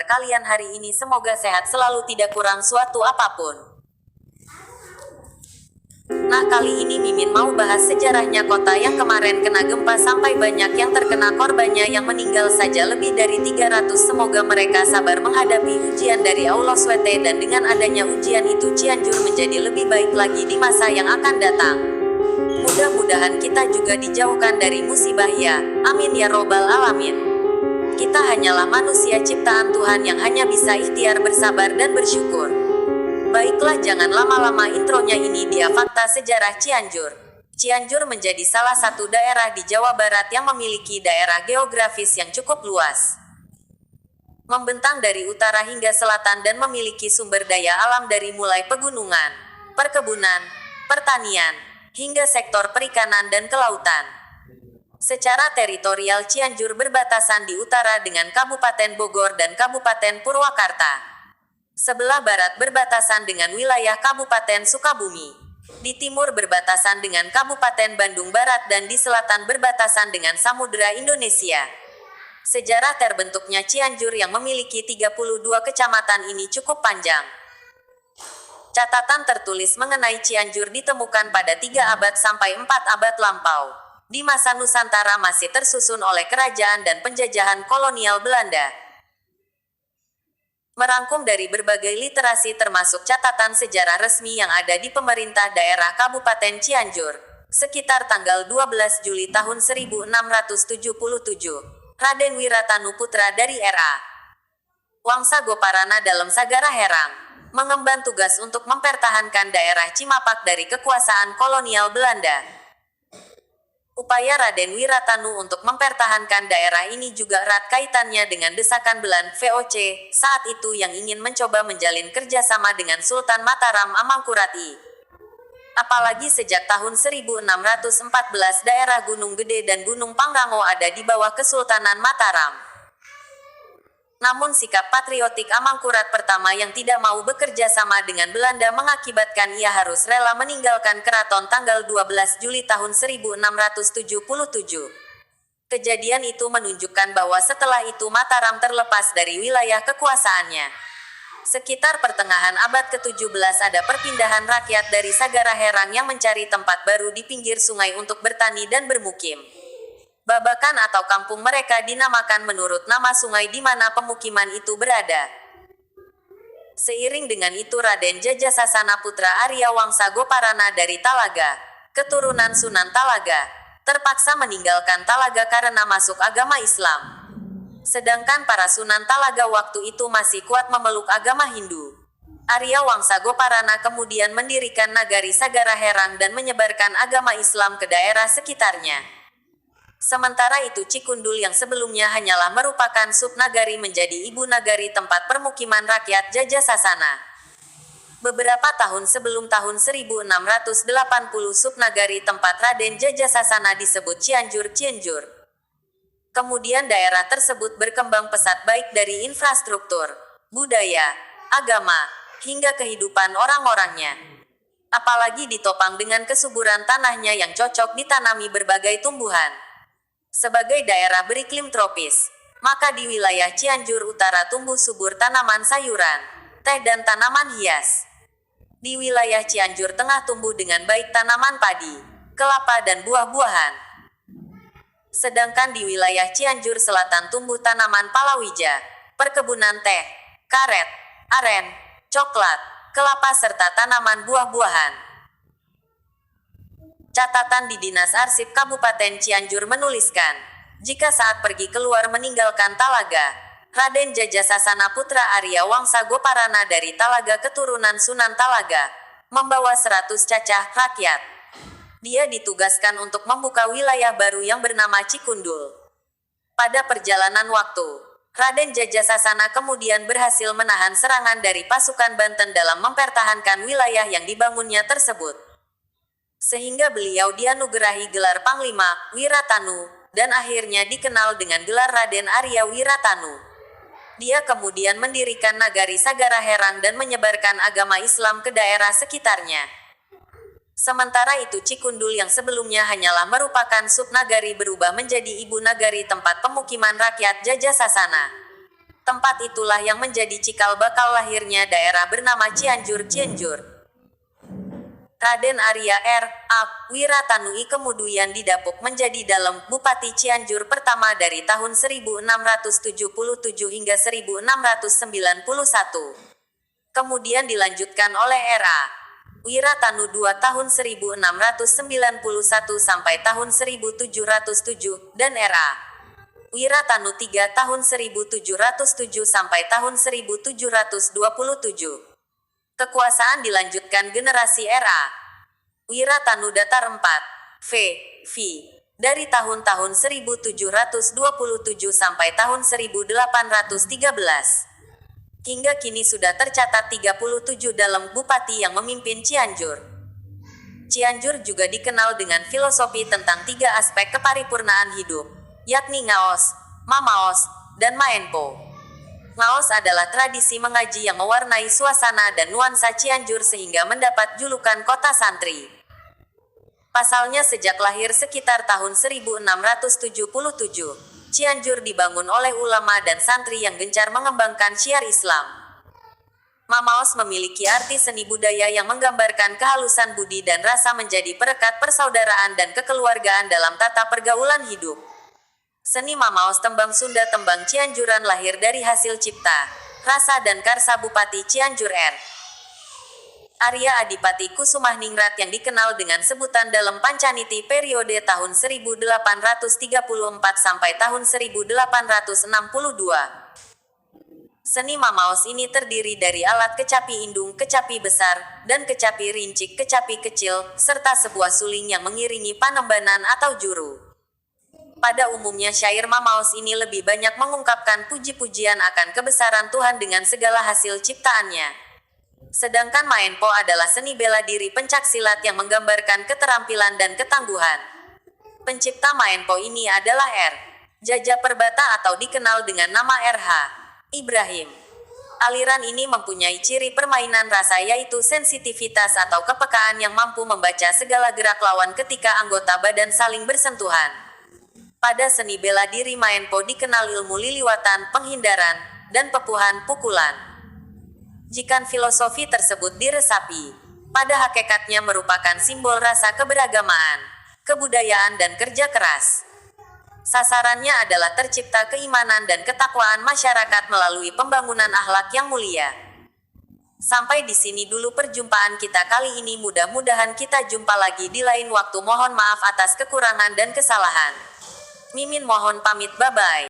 kabar kalian hari ini? Semoga sehat selalu, tidak kurang suatu apapun. Nah, kali ini Mimin mau bahas sejarahnya kota yang kemarin kena gempa sampai banyak yang terkena, korbannya yang meninggal saja lebih dari 300. Semoga mereka sabar menghadapi ujian dari Allah SWT, dan dengan adanya ujian itu Cianjur menjadi lebih baik lagi di masa yang akan datang. Mudah-mudahan kita juga dijauhkan dari musibah ya, amin ya robbal alamin. Kita hanyalah manusia ciptaan Tuhan yang hanya bisa ikhtiar bersabar dan bersyukur. Baiklah, jangan lama-lama intronya, ini dia fakta sejarah Cianjur. Cianjur menjadi salah satu daerah di Jawa Barat yang memiliki daerah geografis yang cukup luas. Membentang dari utara hingga selatan dan memiliki sumber daya alam dari mulai pegunungan, perkebunan, pertanian, hingga sektor perikanan dan kelautan. Secara teritorial Cianjur berbatasan di utara dengan Kabupaten Bogor dan Kabupaten Purwakarta. Sebelah barat berbatasan dengan wilayah Kabupaten Sukabumi. Di timur berbatasan dengan Kabupaten Bandung Barat dan di selatan berbatasan dengan Samudra Indonesia. Sejarah terbentuknya Cianjur yang memiliki 32 kecamatan ini cukup panjang. Catatan tertulis mengenai Cianjur ditemukan pada 3 abad sampai 4 abad lampau. Di masa Nusantara masih tersusun oleh kerajaan dan penjajahan kolonial Belanda. Merangkum dari berbagai literasi termasuk catatan sejarah resmi yang ada di pemerintah daerah Kabupaten Cianjur, sekitar tanggal 12 Juli tahun 1677, Raden Wiratanu putra dari R.A. Wangsa Goparana dalam Sagara Herang, mengemban tugas untuk mempertahankan daerah Cimapak dari kekuasaan kolonial Belanda. Upaya Raden Wiratanu untuk mempertahankan daerah ini juga erat kaitannya dengan desakan Belanda VOC saat itu yang ingin mencoba menjalin kerjasama dengan Sultan Mataram Amangkurat I. Apalagi sejak tahun 1614 daerah Gunung Gede dan Gunung Pangrango ada di bawah Kesultanan Mataram. Namun sikap patriotik Amangkurat pertama yang tidak mau bekerja sama dengan Belanda mengakibatkan ia harus rela meninggalkan keraton tanggal 12 Juli tahun 1677. Kejadian itu menunjukkan bahwa setelah itu Mataram terlepas dari wilayah kekuasaannya. Sekitar pertengahan abad ke-17 ada perpindahan rakyat dari Sagara Herang yang mencari tempat baru di pinggir sungai untuk bertani dan bermukim. Babakan atau kampung mereka dinamakan menurut nama sungai di mana pemukiman itu berada. Seiring dengan itu Raden Jajasasana putra Arya Wangsa Goparana dari Talaga, keturunan Sunan Talaga, terpaksa meninggalkan Talaga karena masuk agama Islam. Sedangkan para Sunan Talaga waktu itu masih kuat memeluk agama Hindu. Arya Wangsa Goparana kemudian mendirikan nagari Sagara Herang dan menyebarkan agama Islam ke daerah sekitarnya. Sementara itu Cikundul yang sebelumnya hanyalah merupakan subnagari menjadi ibu nagari tempat permukiman rakyat Jajasasana. Beberapa tahun sebelum tahun 1680 subnagari tempat Raden Jajasasana disebut Cianjur. Kemudian daerah tersebut berkembang pesat baik dari infrastruktur, budaya, agama, hingga kehidupan orang-orangnya. Apalagi ditopang dengan kesuburan tanahnya yang cocok ditanami berbagai tumbuhan. Sebagai daerah beriklim tropis, maka di wilayah Cianjur Utara tumbuh subur tanaman sayuran, teh dan tanaman hias. Di wilayah Cianjur Tengah tumbuh dengan baik tanaman padi, kelapa dan buah-buahan. Sedangkan di wilayah Cianjur Selatan tumbuh tanaman palawija, perkebunan teh, karet, aren, coklat, kelapa serta tanaman buah-buahan. Catatan di Dinas Arsip Kabupaten Cianjur menuliskan, jika saat pergi keluar meninggalkan Talaga, Raden Jajasasana putra Arya Wangsa Goparana dari Talaga keturunan Sunan Talaga, membawa 100 cacah rakyat. Dia ditugaskan untuk membuka wilayah baru yang bernama Cikundul. Pada perjalanan waktu, Raden Jajasasana kemudian berhasil menahan serangan dari pasukan Banten dalam mempertahankan wilayah yang dibangunnya tersebut. Sehingga beliau dianugerahi gelar Panglima, Wiratanu, dan akhirnya dikenal dengan gelar Raden Arya Wiratanu. Dia kemudian mendirikan nagari Sagara Herang dan menyebarkan agama Islam ke daerah sekitarnya. Sementara itu Cikundul yang sebelumnya hanyalah merupakan subnagari berubah menjadi ibu nagari tempat pemukiman rakyat Jajasasana. Tempat itulah yang menjadi cikal bakal lahirnya daerah bernama Cianjur. Raden Arya R.A. Wiratanui kemudian didapuk menjadi dalam Bupati Cianjur pertama dari tahun 1677 hingga 1691. Kemudian dilanjutkan oleh R.A. Wiratanu II tahun 1691 sampai tahun 1707 dan R.A. Wiratanu III tahun 1707 sampai tahun 1727. Kekuasaan dilanjutkan generasi R.A. Wiratanu Datar IV, V. dari tahun-tahun 1727 sampai tahun 1813. Hingga kini sudah tercatat 37 dalam bupati yang memimpin Cianjur. Cianjur juga dikenal dengan filosofi tentang 3 aspek keparipurnaan hidup, yakni Ngaos, Mamaos, dan Maenpo. Ngaos adalah tradisi mengaji yang mewarnai suasana dan nuansa Cianjur sehingga mendapat julukan kota santri. Pasalnya sejak lahir sekitar tahun 1677, Cianjur dibangun oleh ulama dan santri yang gencar mengembangkan syiar Islam. Mamaos memiliki arti seni budaya yang menggambarkan kehalusan budi dan rasa menjadi perekat persaudaraan dan kekeluargaan dalam tata pergaulan hidup. Seni Mamaos tembang Sunda tembang Cianjuran lahir dari hasil cipta, rasa dan karsa Bupati Cianjur R. Arya Adipati Kusumahningrat yang dikenal dengan sebutan dalam Pancaniti periode tahun 1834 sampai tahun 1862. Seni Mamaos ini terdiri dari alat kecapi indung, kecapi besar, dan kecapi rincik, kecapi kecil, serta sebuah suling yang mengiringi panembanan atau juru. Pada umumnya syair Mamaos ini lebih banyak mengungkapkan puji-pujian akan kebesaran Tuhan dengan segala hasil ciptaannya. Sedangkan Maenpo adalah seni bela diri pencaksilat yang menggambarkan keterampilan dan ketangguhan. Pencipta Maenpo ini adalah R. Jajaperbata atau dikenal dengan nama R.H. Ibrahim. Aliran ini mempunyai ciri permainan rasa yaitu sensitivitas atau kepekaan yang mampu membaca segala gerak lawan ketika anggota badan saling bersentuhan. Pada seni bela diri Maenpo dikenal ilmu liliwatan, penghindaran, dan pepuhan pukulan. Jika filosofi tersebut diresapi, pada hakikatnya merupakan simbol rasa keberagamaan, kebudayaan dan kerja keras. Sasarannya adalah tercipta keimanan dan ketakwaan masyarakat melalui pembangunan akhlak yang mulia. Sampai di sini dulu perjumpaan kita kali ini, mudah-mudahan kita jumpa lagi di lain waktu. Mohon maaf atas kekurangan dan kesalahan. Mimin mohon pamit, bye-bye.